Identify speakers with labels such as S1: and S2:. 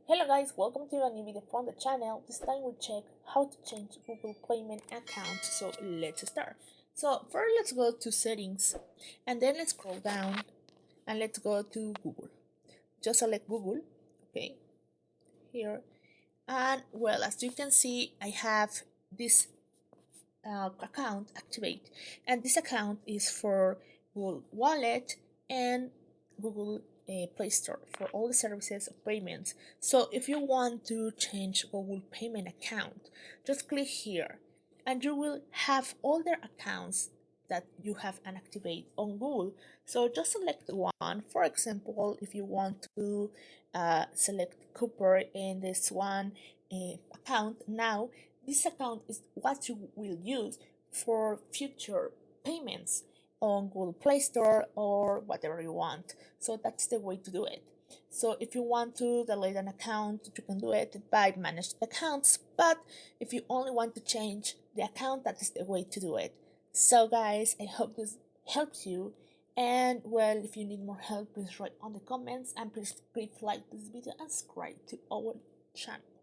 S1: Hello guys, welcome to a new video from the channel. This time we check how to change Google payment account. So let's start. So first let's go to settings and then let's scroll down and let's go to Google. Just select Google, okay, here. And well, as you can see, I have this account activate, and this account is for Google Wallet and Google Play Store for all the services of payments. So if you want to change Google payment account, just click here and you will have all their accounts that you have activate on Google. So just select one. For example, if you want to select Cooper in this one account now, this account is what you will use for future payments on Google Play Store or whatever you want. So that's the way to do it. So if you want to delete an account, you can do it by manage accounts. But if you only want to change the account, that is the way to do it. So guys, I hope this helps you. And well, if you need more help, please write on the comments and please like this video and subscribe to our channel.